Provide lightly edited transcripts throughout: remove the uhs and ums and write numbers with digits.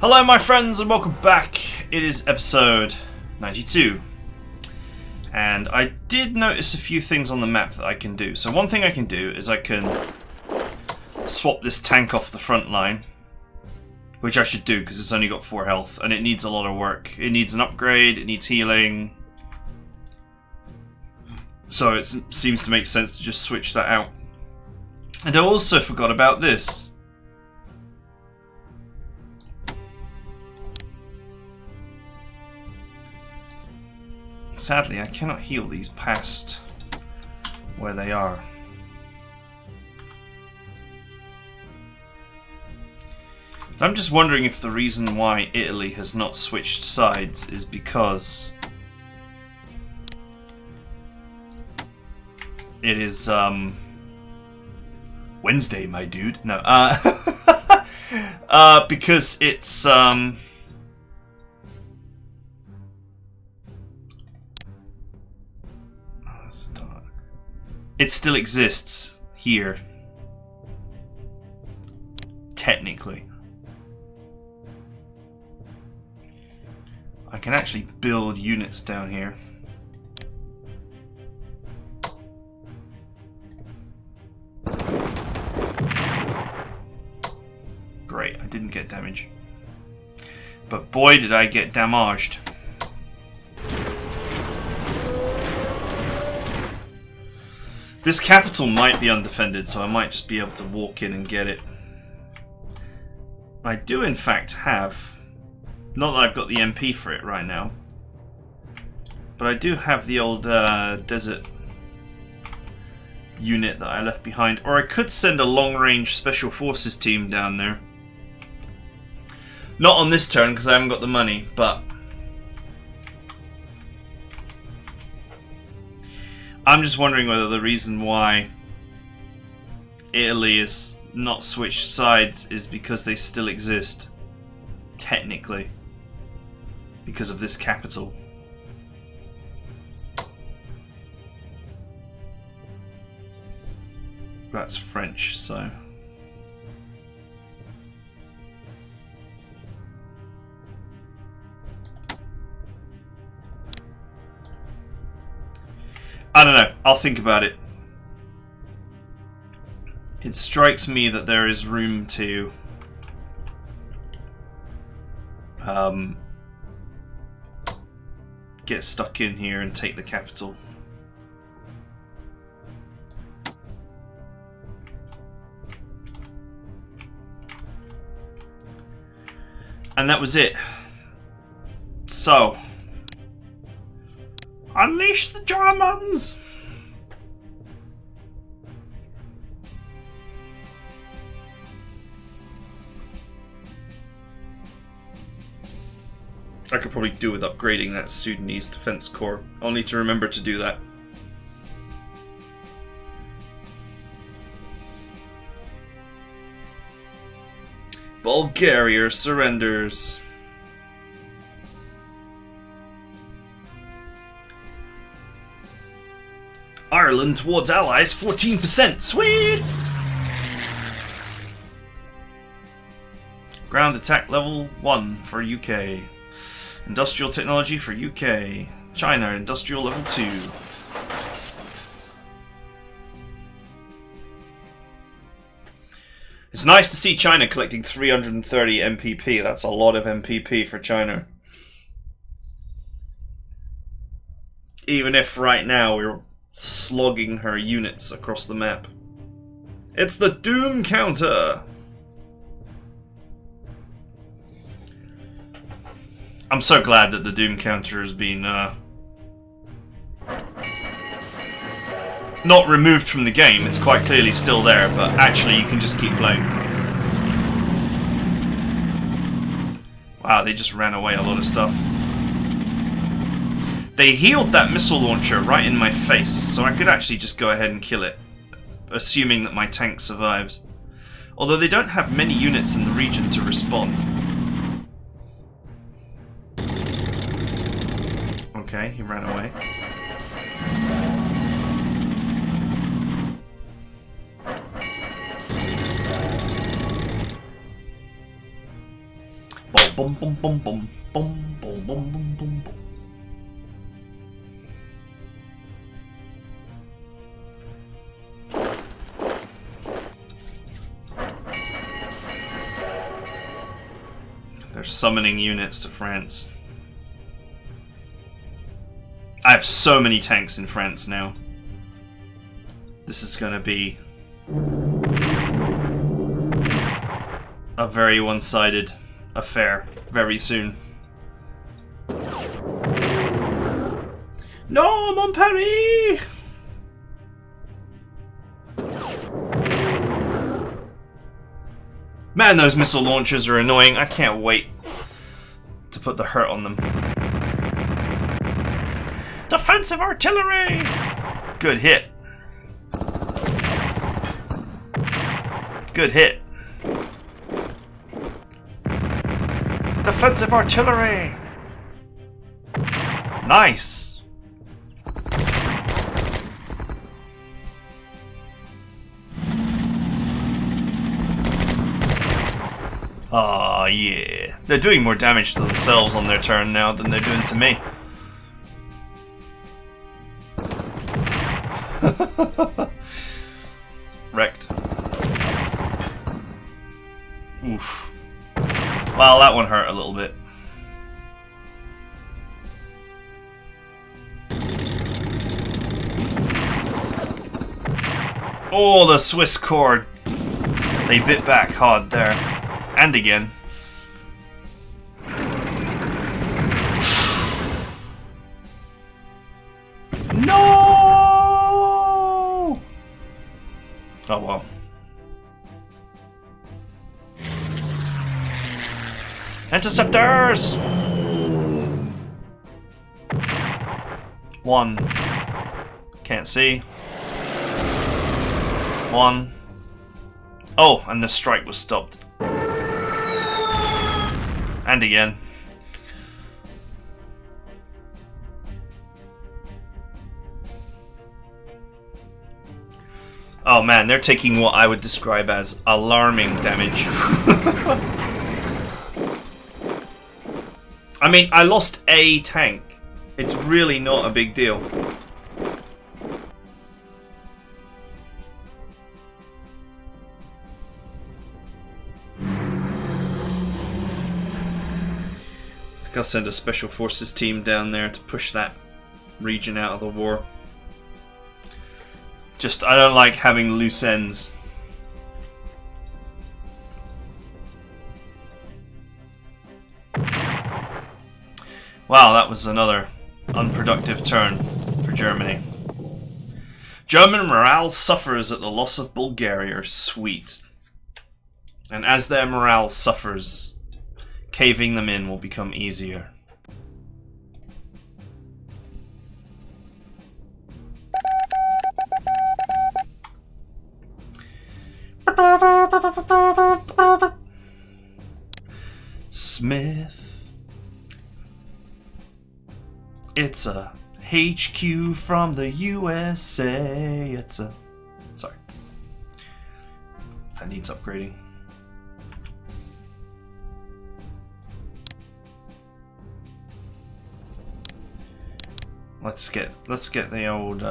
Hello my friends and welcome back. It is episode 92. And I did notice a few things on the map that I can do. So one thing I can do is I can swap this tank off the front line. Which I should do because it's only got 4 health and it needs a lot of work. It needs an upgrade, it needs healing. So it seems to make sense to just switch that out. And I also forgot about this. Sadly, I cannot heal these past where they are. I'm just wondering if the reason why Italy has not switched sides is because it is Wednesday, my dude. No, because it's it still exists here, technically. I can actually build units down here. Great, I didn't get damage. But boy did I get damaged. This capital might be undefended, so I might just be able to walk in and get it. I do in fact have, not that I've got the MP for it right now, but I do have the old desert unit that I left behind. Or I could send a long-range special forces team down there. Not on this turn because I haven't got the money, but I'm just wondering whether the reason why Italy is not switched sides is because they still exist, technically, because of this capital. That's French, so I don't know. I'll think about it. It strikes me that there is room to get stuck in here and take the capital. And that was it. So unleash the Germans! I could probably do with upgrading that Sudanese Defense Corps. I'll need to remember to do that. Bulgaria surrenders. Ireland towards allies, 14%. Sweet! Ground attack level 1 for UK. Industrial technology for UK. China, industrial level 2. It's nice to see China collecting 330 MPP. That's a lot of MPP for China. Even if right now we're slogging her units across the map. It's the Doom counter! I'm so glad that the Doom counter has been not removed from the game. It's quite clearly still there, but actually you can just keep playing. Wow, they just ran away a lot of stuff. They healed that missile launcher right in my face, so I could actually just go ahead and kill it, assuming that my tank survives. Although they don't have many units in the region to respond. Okay, he ran away. Boom, boom, boom, boom, boom, boom, boom, boom, boom, boom. They're summoning units to France. I have so many tanks in France now. This is going to be a very one-sided affair very soon. No, mon Paris! Man, those missile launchers are annoying. I can't wait to put the hurt on them. Defensive artillery! Good hit. Good hit. Defensive artillery! Nice! Ah, yeah. They're doing more damage to themselves on their turn now than they're doing to me. Wrecked. Oof. Well, that one hurt a little bit. Oh, the Swiss cord. They bit back hard there. And again. No! Oh well. Interceptors! One. Can't see. One. Oh, and the strike was stopped. And again. Oh man, they're taking what I would describe as alarming damage. I mean, I lost a tank. It's really not a big deal. I think I'll send a special forces team down there to push that region out of the war. Just, I don't like having loose ends. Wow, that was another unproductive turn for Germany. German morale suffers at the loss of Bulgaria. Sweet. And as their morale suffers, caving them in will become easier. Smith. It's a HQ from the USA. It's a... Sorry. That needs upgrading. Let's get the old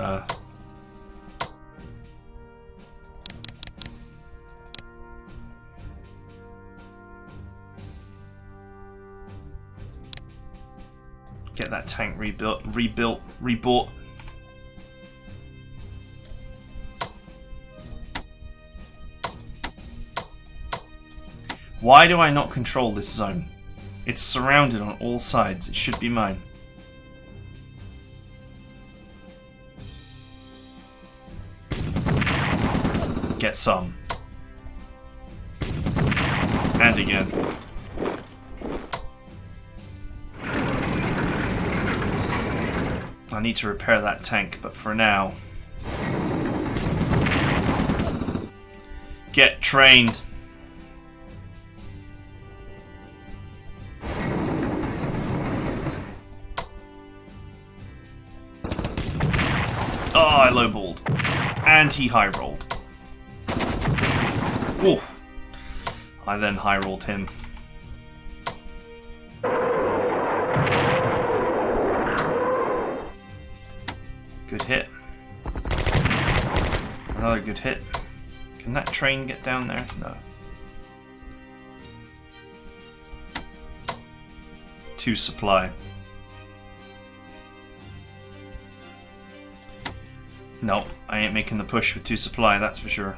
get that tank rebought. Why do I not control this zone? It's surrounded on all sides. It should be mine. Get some. And again. I need to repair that tank, but for now... Get trained. Oh, I lowballed. And he high-rolled. Oh! I then high-rolled him. another good hit. Can that train get down there? No. 2 supply. No, I ain't making the push with 2 supply, that's for sure.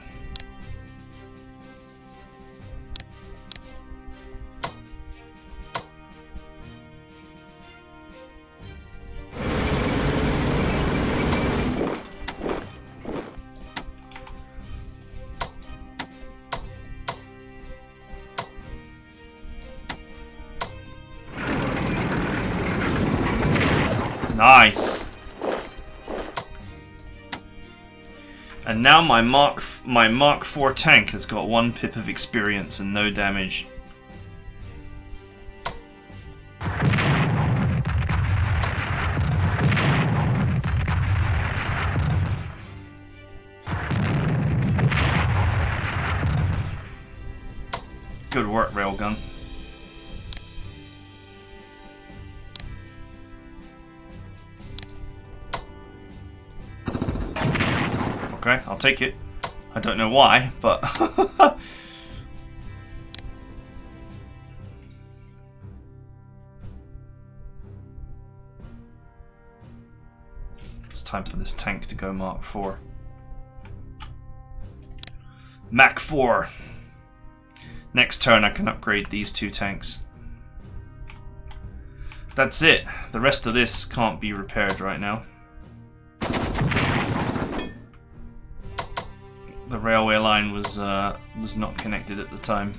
Nice. And now my Mark IV tank has got 1 pip of experience and no damage. Good work, Railgun. Okay, I'll take it. I don't know why, but... It's time for this tank to go Mark IV. Mach 4. Next turn I can upgrade these 2 tanks. That's it. The rest of this can't be repaired right now. The railway line was not connected at the time.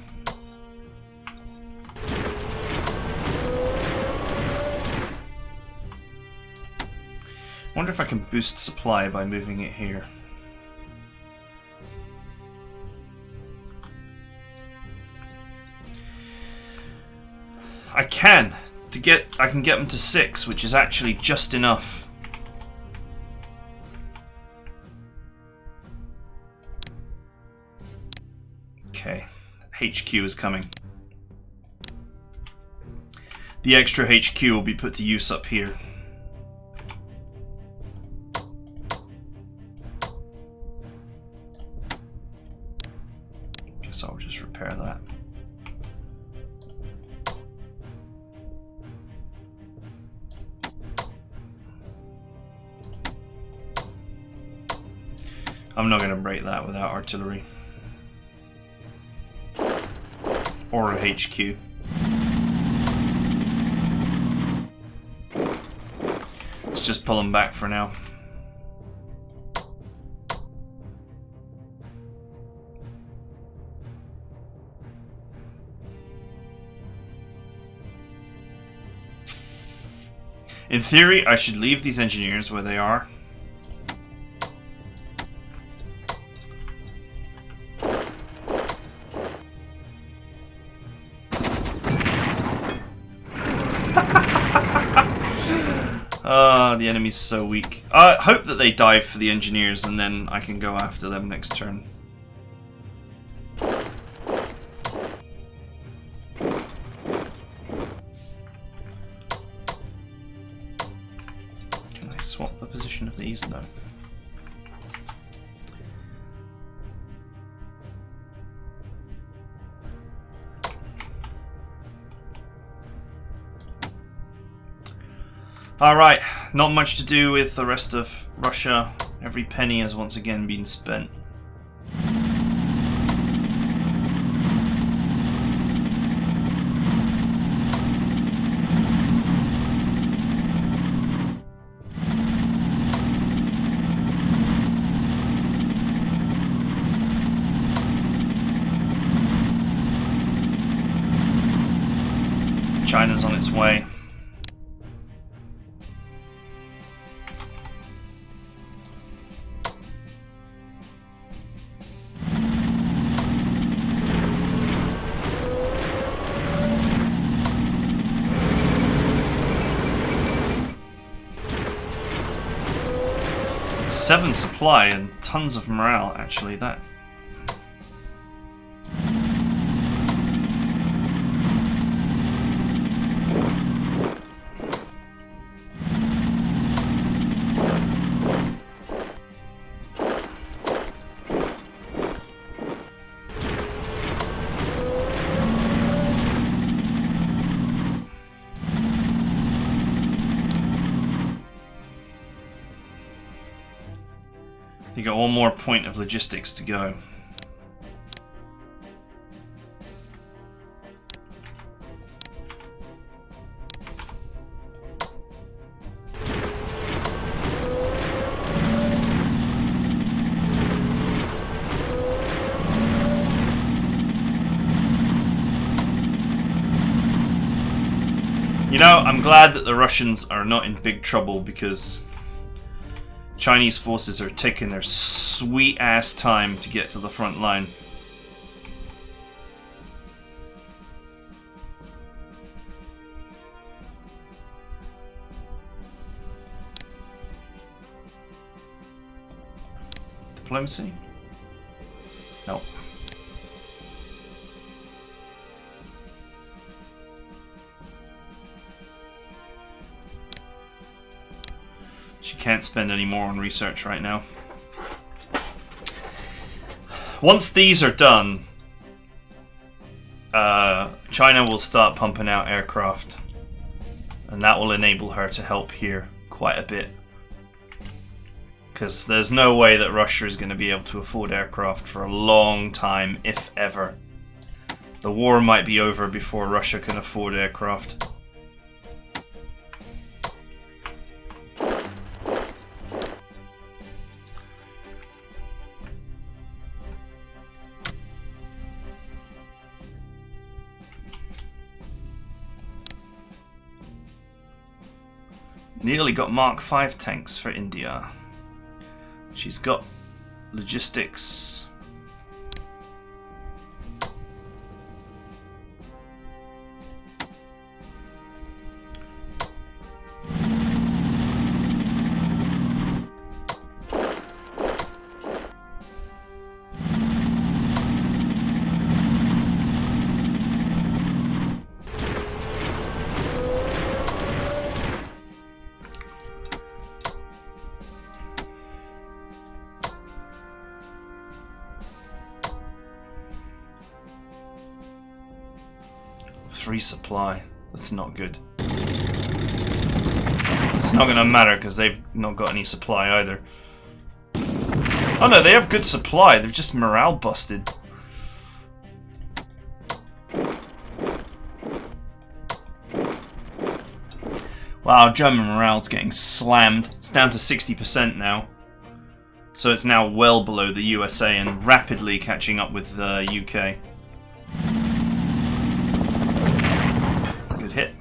I wonder if I can boost supply by moving it here. I can get them to 6, which is actually just enough. Okay, HQ is coming. The extra HQ will be put to use up here. Guess I'll just repair that. I'm not going to break that without artillery. Or a HQ. Let's just pull them back for now. In theory, I should leave these engineers where they are. The enemy's so weak. I hope that they dive for the engineers and then I can go after them next turn. Can I swap the position of these? No. Alright, not much to do with the rest of Russia. Every penny has once again been spent. China's on its way. Seven supply and tons of morale, actually. That. You got one more point of logistics to go. You know, I'm glad that the Russians are not in big trouble because Chinese forces are taking their sweet ass time to get to the front line. Diplomacy? No. She can't spend any more on research right now. Once these are done, China will start pumping out aircraft, and that will enable her to help here quite a bit. Because there's no way that Russia is going to be able to afford aircraft for a long time, if ever. The war might be over before Russia can afford aircraft. Nearly got Mark 5 tanks for India. She's got logistics. Supply. That's not good. It's not gonna matter because they've not got any supply either. Oh no, they have good supply, they've just morale busted. Wow, German morale's getting slammed. It's down to 60% now. So it's now well below the USA and rapidly catching up with the UK. Hit.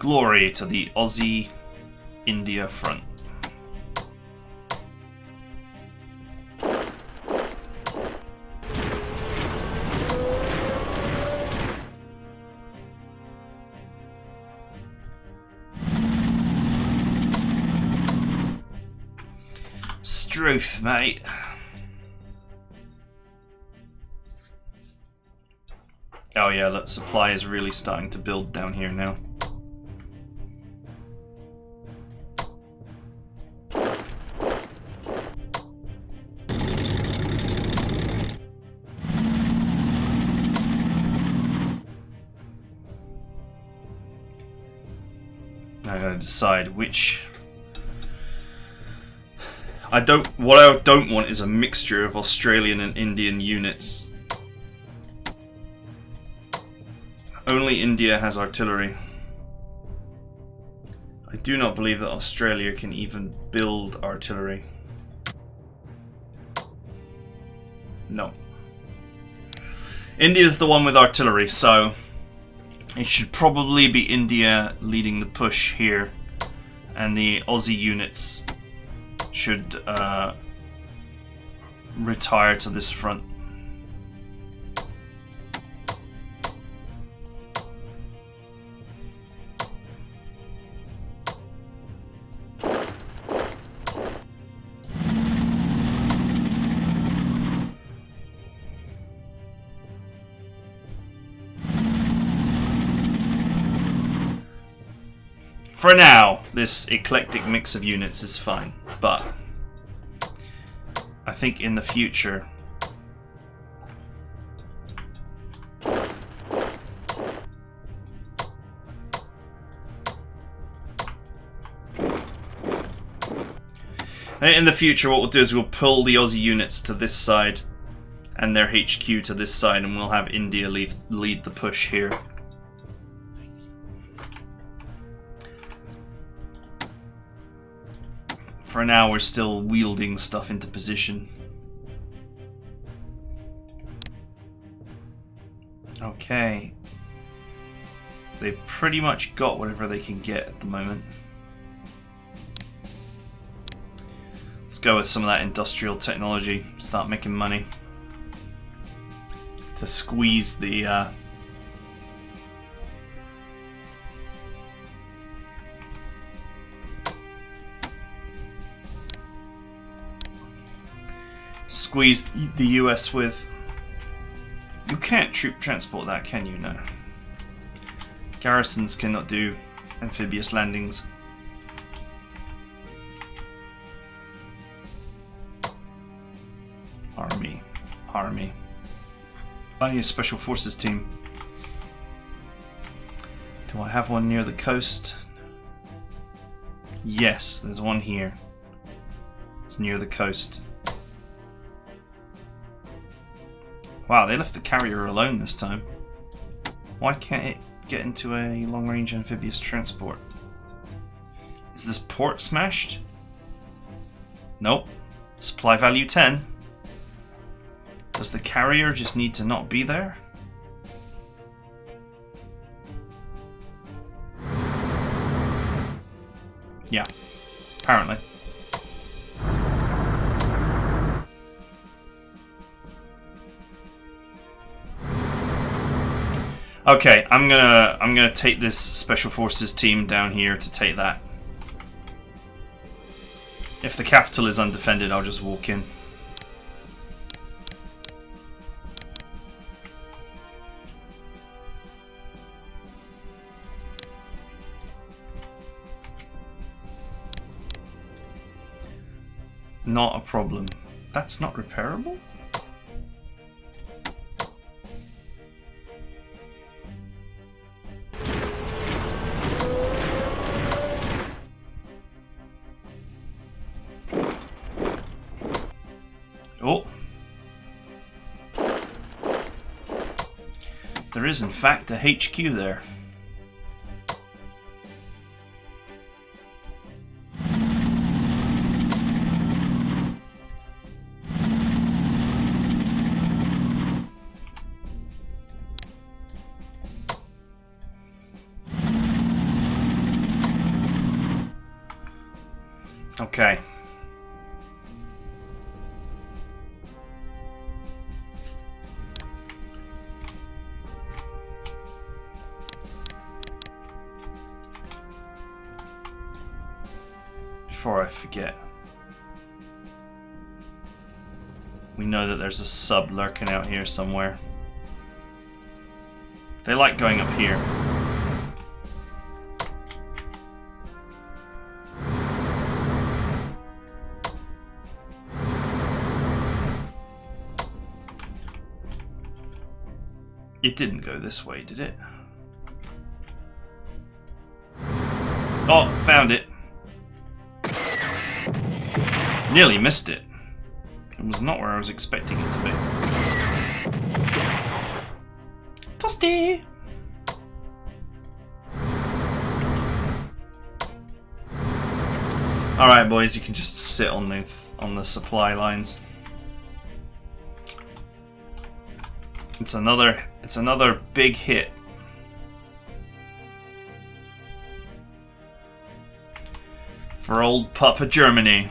Glory to the Aussie-India front. Struth, mate. Oh yeah, look, supply is really starting to build down here now. I gotta decide which. What I don't want is a mixture of Australian and Indian units. Only India has artillery. I do not believe that Australia can even build artillery. No. India's the one with artillery, so it should probably be India leading the push here, and the Aussie units should retire to this front. For now, this eclectic mix of units is fine, but I think in the future In the future, what we'll do is we'll pull the Aussie units to this side and their HQ to this side, and we'll have India lead the push here. For now, we're still wielding stuff into position. Okay. They've pretty much got whatever they can get at the moment. Let's go with some of that industrial technology, start making money. To squeeze the... squeeze the US with... You can't troop transport that, can you? No. Garrisons cannot do amphibious landings. Army. I need a special forces team. Do I have one near the coast? Yes, there's one here. It's near the coast. Wow, they left the carrier alone this time. Why can't it get into a long-range amphibious transport? Is this port smashed? Nope. Supply value 10. Does the carrier just need to not be there? Yeah, apparently. Okay, I'm gonna take this special forces team down here to take that. If the capital is undefended, I'll just walk in. Not a problem. That's not repairable? Oh. There is in fact a HQ there. Okay. Before I forget, we know that there's a sub lurking out here somewhere. They like going up here. It didn't go this way, did it? Oh, found it. Nearly missed it. It was not where I was expecting it to be. Toasty! Alright boys, you can just sit on the supply lines. It's another big hit. For old Papa Germany.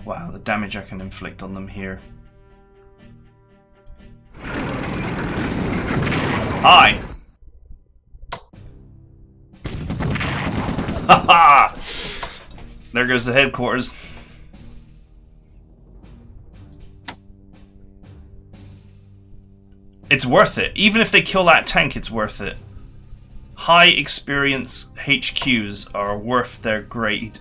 Wow, the damage I can inflict on them here. Hi! Haha! There goes the headquarters. It's worth it. Even if they kill that tank, it's worth it. High experience HQs are worth their great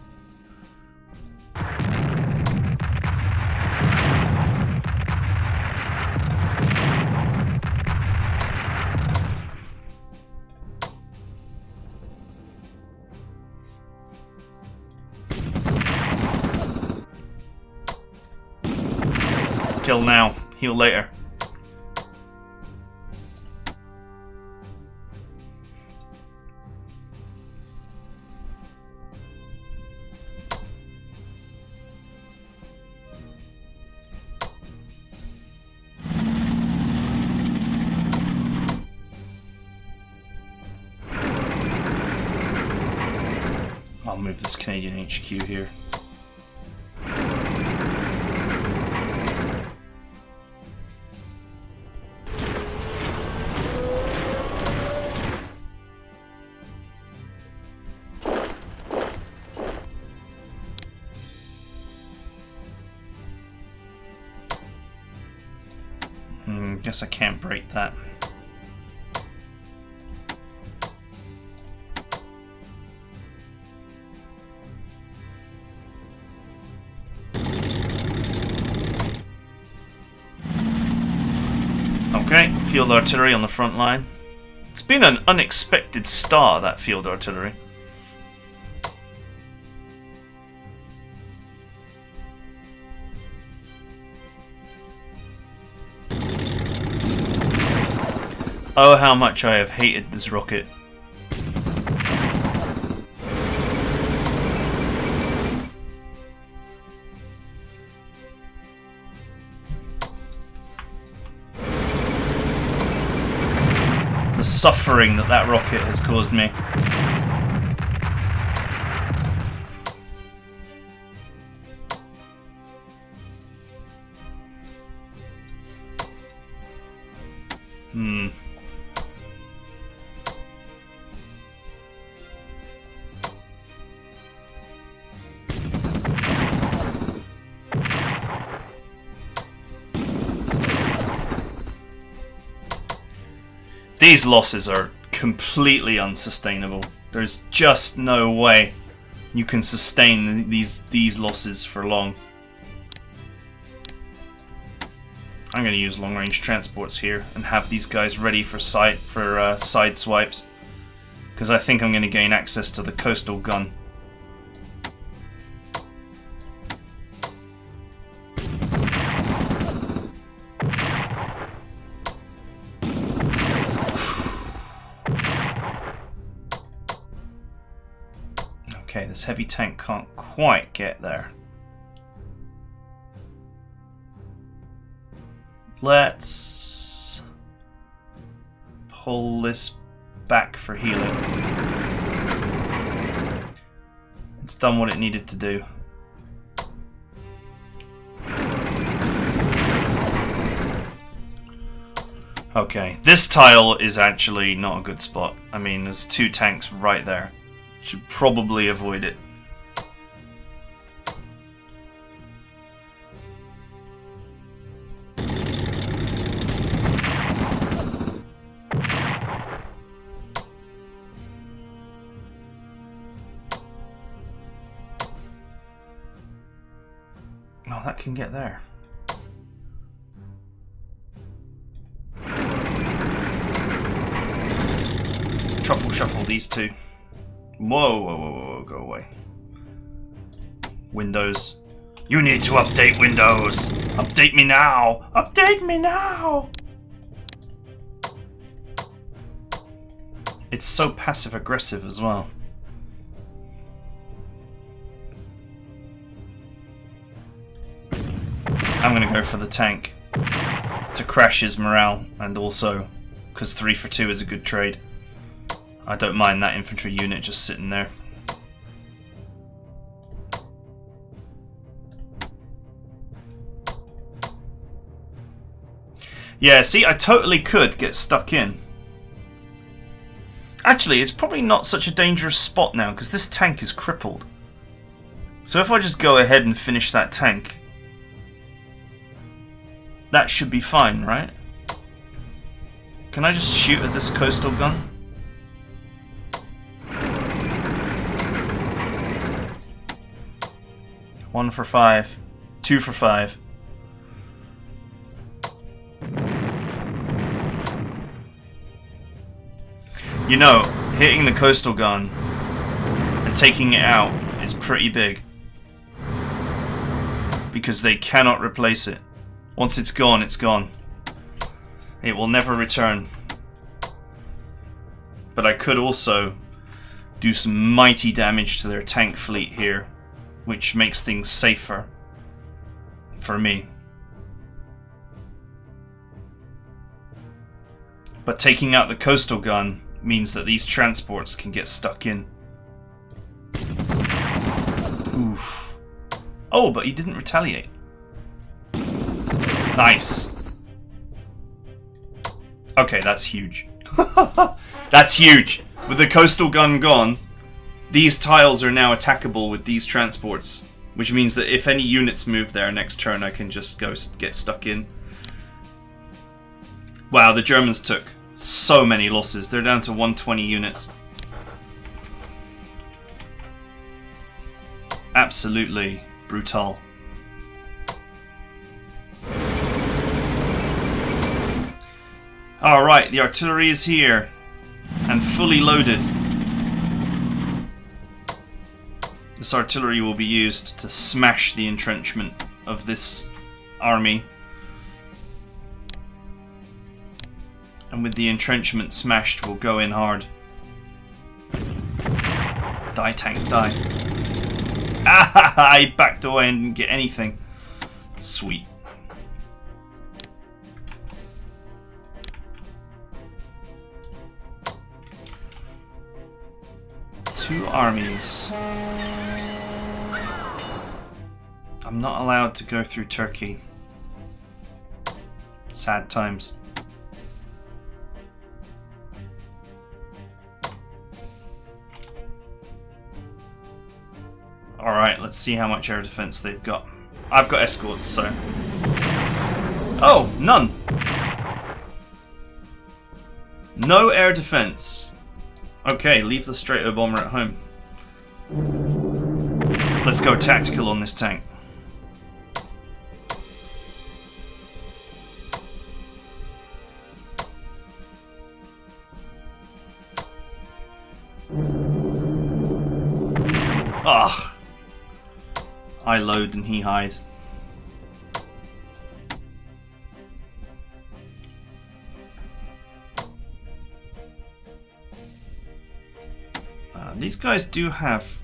Kill now, heal later. I'll move this Canadian HQ here. Guess I can't break that. Okay, field artillery on the front line. It's been an unexpected start, that field artillery. Oh, how much I have hated this rocket. The suffering that that rocket has caused me. These losses are completely unsustainable. There's just no way you can sustain these losses for long. I'm going to use long-range transports here and have these guys ready for side swipes, because I think I'm going to gain access to the coastal gun. Okay, this heavy tank can't quite get there. Let's pull this back for healing. It's done what it needed to do. Okay, this tile is actually not a good spot. I mean, there's two tanks right there. Should probably avoid it. Oh, that can get there. Truffle shuffle these two. Whoa, whoa, whoa, whoa, go away. Windows. You need to update Windows! Update me now! Update me now! It's so passive aggressive as well. I'm gonna go for the tank to crash his morale, and also because 3 for 2 is a good trade. I don't mind that infantry unit just sitting there. Yeah, see, I totally could get stuck in. Actually, it's probably not such a dangerous spot now, because this tank is crippled. So if I just go ahead and finish that tank, that should be fine, right? Can I just shoot at this coastal gun? One for 5, 2 for 5. You know, hitting the coastal gun and taking it out is pretty big, because they cannot replace it. Once it's gone, it's gone. It will never return. But I could also do some mighty damage to their tank fleet here, which makes things safer for me. But taking out the coastal gun means that these transports can get stuck in. Oof. Oh, but he didn't retaliate. Nice. Okay, that's huge. That's huge. With the coastal gun gone, these tiles are now attackable with these transports, which means that if any units move there next turn, I can just go get stuck in. Wow, the Germans took so many losses. They're down to 120 units. Absolutely brutal. Alright, the artillery is here and fully loaded. This artillery will be used to smash the entrenchment of this army. And with the entrenchment smashed, we'll go in hard. Die, tank, die. Ah, I backed away and didn't get anything. Sweet. Two armies. I'm not allowed to go through Turkey. Sad times. Alright, let's see how much air defense they've got. I've got escorts, so... Oh, none! No air defense. Okay, leave the Strato bomber at home. Let's go tactical on this tank. Ugh. I load and he hide. These guys do have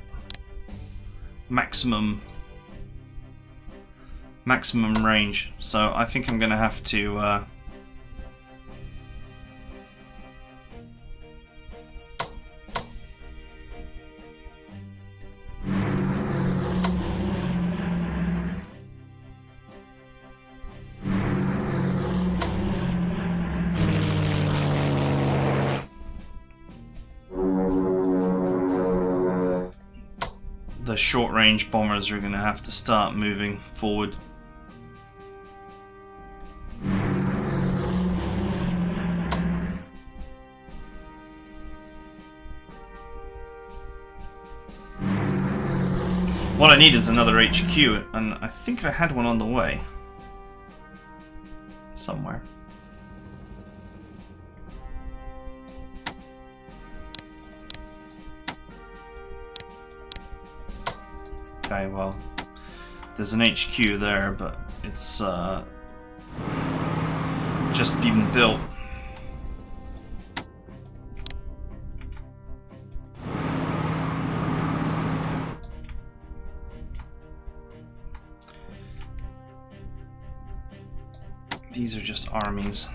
maximum range, so I think I'm going to have to the short-range bombers are going to have to start moving forward. What I need is another HQ, and I think I had one on the way. Somewhere. Okay, well, there's an HQ there, but it's just been built. These are just armies.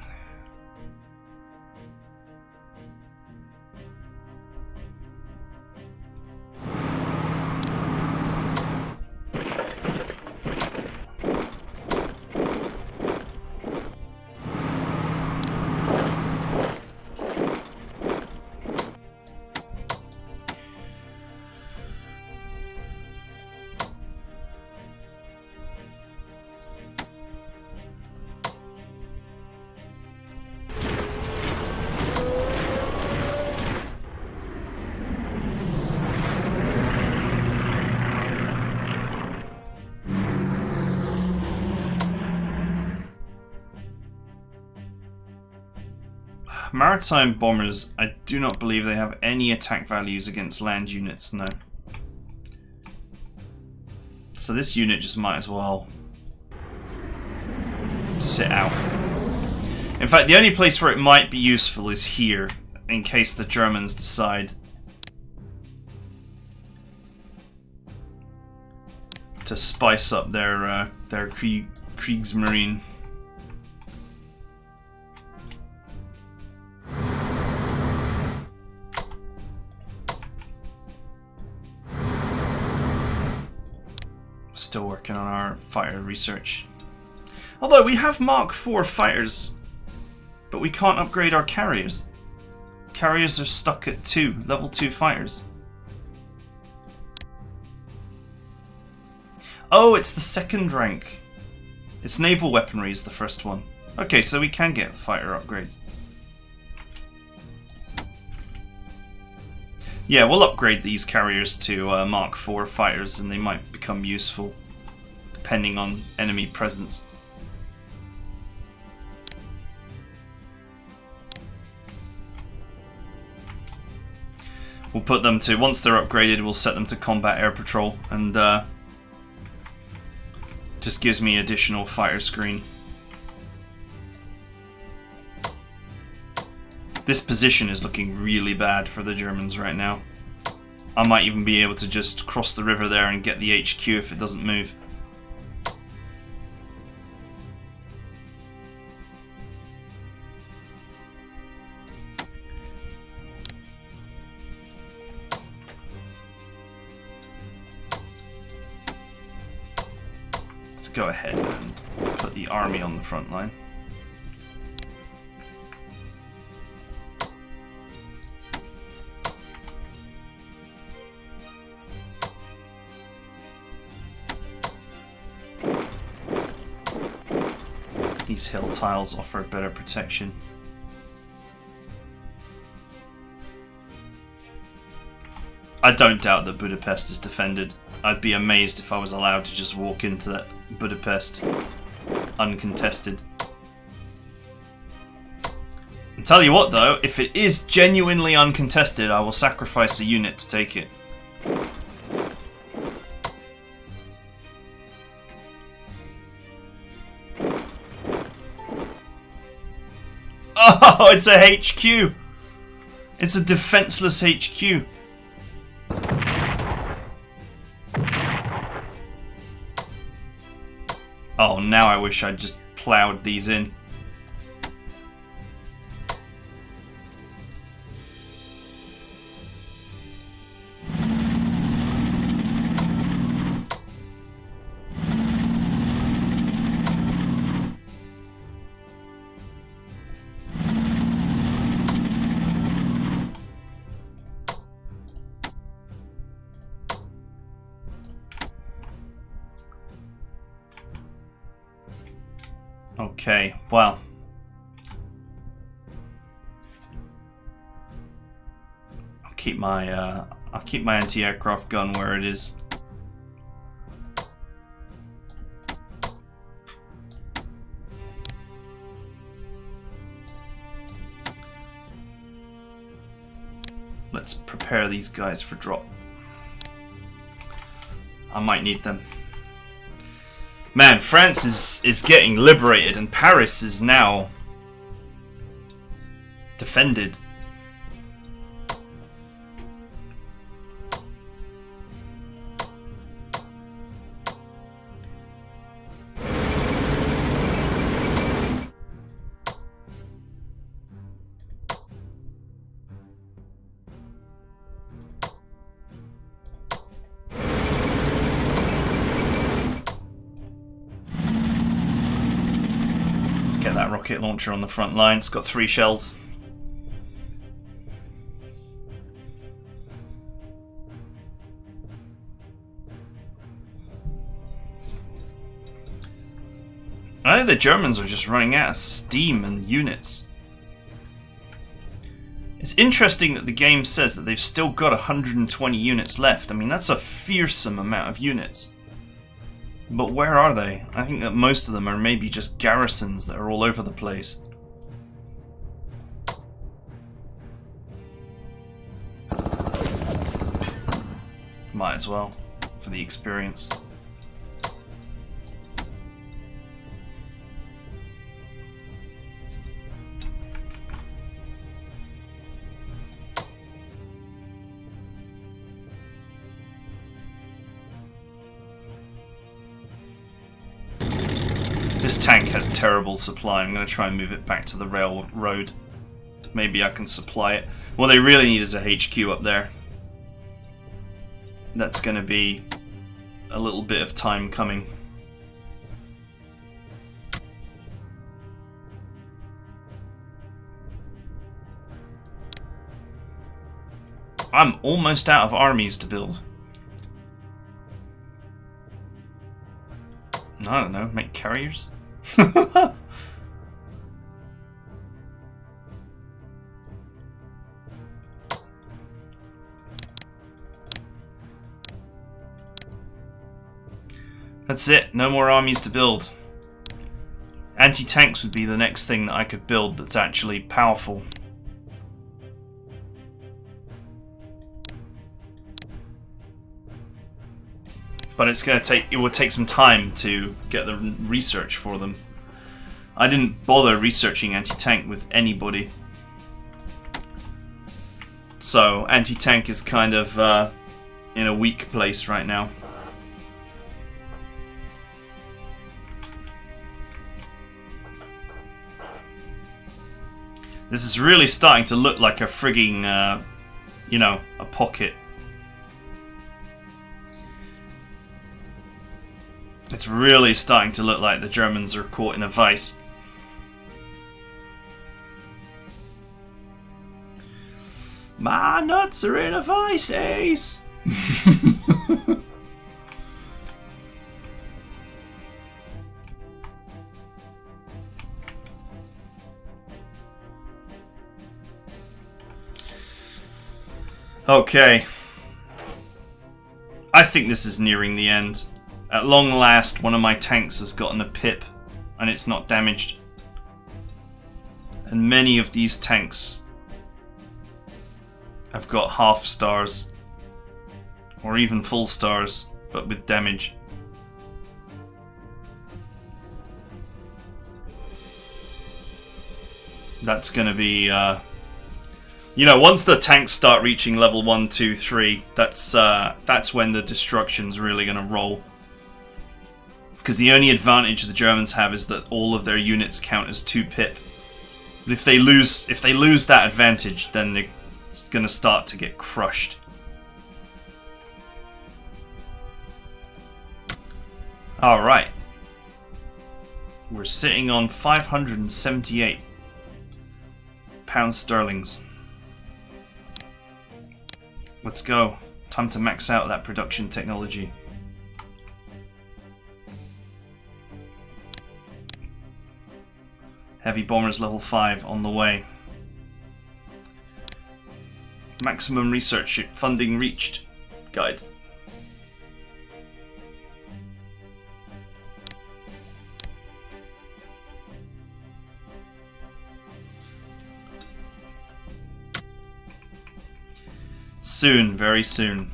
Maritime bombers, I do not believe they have any attack values against land units, no. So this unit just might as well sit out. In fact, the only place where it might be useful is here, in case the Germans decide to spice up their Kriegsmarine. Still working on our fighter research. Although we have Mark IV fighters, but we can't upgrade our carriers. Carriers are stuck at 2, level 2 fighters. Oh, it's the second rank. It's naval weaponry is the first one. Okay, so we can get fighter upgrades. Yeah, we'll upgrade these carriers to Mark IV fighters and they might become useful depending on enemy presence. We'll put them to, once they're upgraded, we'll set them to combat air patrol and just gives me additional fighter screen. This position is looking really bad for the Germans right now. I might even be able to just cross the river there and get the HQ if it doesn't move. Let's go ahead and put the army on the front line. These hill tiles offer better protection. I don't doubt that Budapest is defended. I'd be amazed if I was allowed to just walk into that Budapest uncontested. And tell you what though, if it is genuinely uncontested, I will sacrifice a unit to take it. Oh, it's a HQ! It's a defenseless HQ. Oh, now I wish I'd just plowed these in. Okay, well. I'll keep my anti-aircraft gun where it is. Let's prepare these guys for drop. I might need them. Man, France is getting liberated and Paris is now defended. Get that rocket launcher on the front line. It's got 3 shells. I think the Germans are just running out of steam and units. It's interesting that the game says that they've still got 120 units left. I mean, that's a fearsome amount of units. But where are they? I think that most of them are maybe just garrisons that are all over the place. Might as well, for the experience. This tank has terrible supply. I'm going to try and move it back to the railroad. Maybe I can supply it. What they really need is a HQ up there. That's going to be a little bit of time coming. I'm almost out of armies to build. I don't know, make carriers? That's it, no more armies to build. Anti-tanks would be the next thing that I could build that's actually powerful. But it will take some time to get the research for them. I didn't bother researching anti-tank with anybody. So anti-tank is kind of in a weak place right now. This is really starting to look like a frigging, you know, a pocket. It's really starting to look like the Germans are caught in a vice. My nuts are in a vice, Ace! Okay. I think this is nearing the end. At long last, one of my tanks has gotten a pip, and it's not damaged. And many of these tanks have got half stars, or even full stars, but with damage. That's going to be, you know, once the tanks start reaching level 1, 2, 3, that's when the destruction's really going to roll. Because the only advantage the Germans have is that all of their units count as 2 pip. But if they lose that advantage, then it's going to start to get crushed. All right, we're sitting on 578 pounds sterlings. Let's go. Time to max out that production technology. Heavy bombers level 5 on the way. Maximum research funding reached. Guide. Soon, very soon.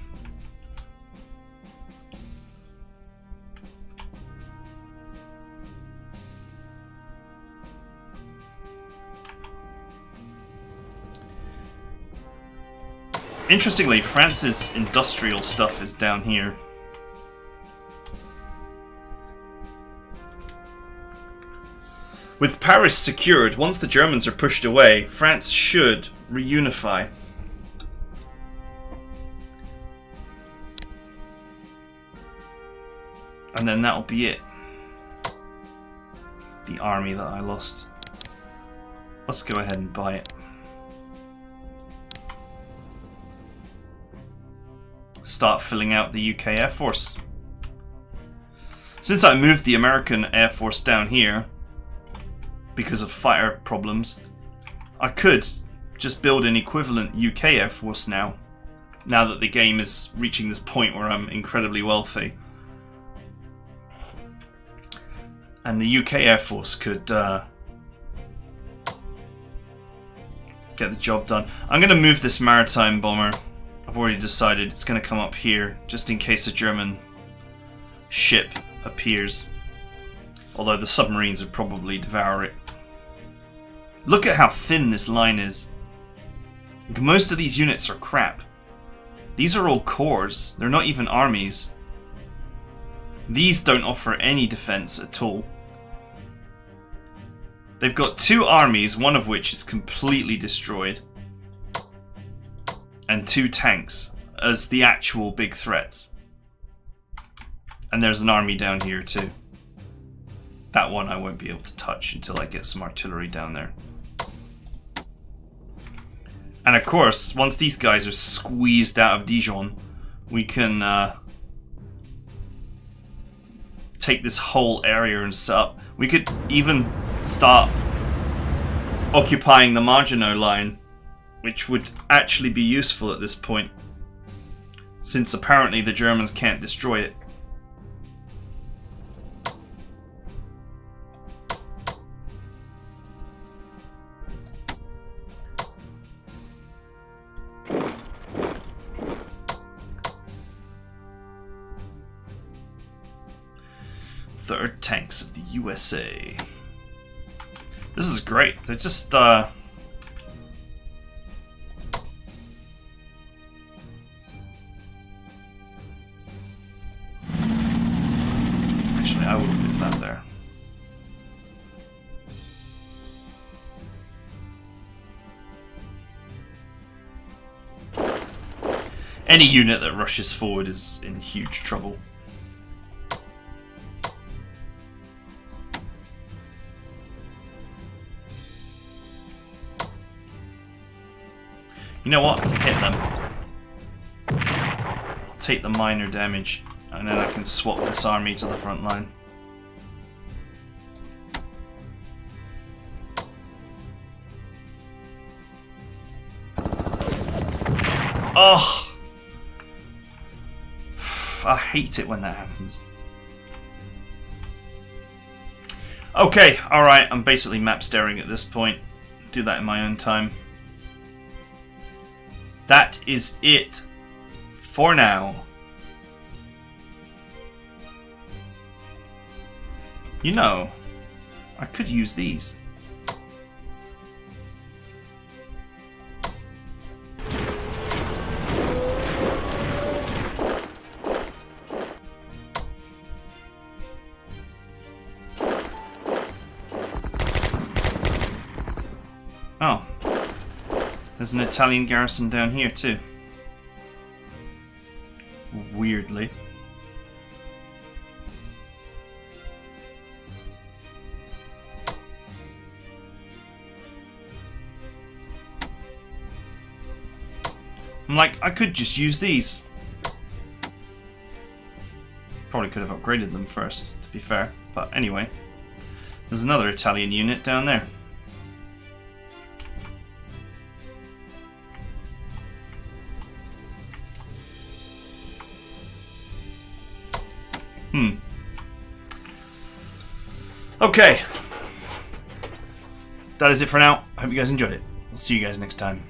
Interestingly, France's industrial stuff is down here. With Paris secured, once the Germans are pushed away, France should reunify. And then that'll be it. The army that I lost. Let's go ahead and buy it. Start filling out the UK Air Force. Since I moved the American Air Force down here because of fire problems, I could just build an equivalent UK Air Force now that the game is reaching this point where I'm incredibly wealthy. And the UK Air Force could get the job done. I'm going to move this maritime bomber. I've already decided it's going to come up here, just in case a German ship appears. Although the submarines would probably devour it. Look at how thin this line is. Most of these units are crap. These are all corps, they're not even armies. These don't offer any defense at all. They've got 2 armies, one of which is completely destroyed, and 2 tanks as the actual big threats. And there's an army down here too. That one I won't be able to touch until I get some artillery down there. And of course, once these guys are squeezed out of Dijon, we can take this whole area and set up. We could even start occupying the Maginot Line, which would actually be useful at this point, since apparently the Germans can't destroy it. Third tanks of the USA. This is great. They're just actually, I will put that there. Any unit that rushes forward is in huge trouble. You know what? I can hit them. I'll take the minor damage, and then I can swap this army to the front line. Oh! I hate it when that happens. Okay, alright, I'm basically map staring at this point. Do that in my own time. That is it for now. You know, I could use these. Oh. There's an Italian garrison down here too. Weirdly. I'm like, I could just use these. Probably could have upgraded them first, to be fair. But anyway. There's another Italian unit down there. Okay. That is it for now. I hope you guys enjoyed it. I'll see you guys next time.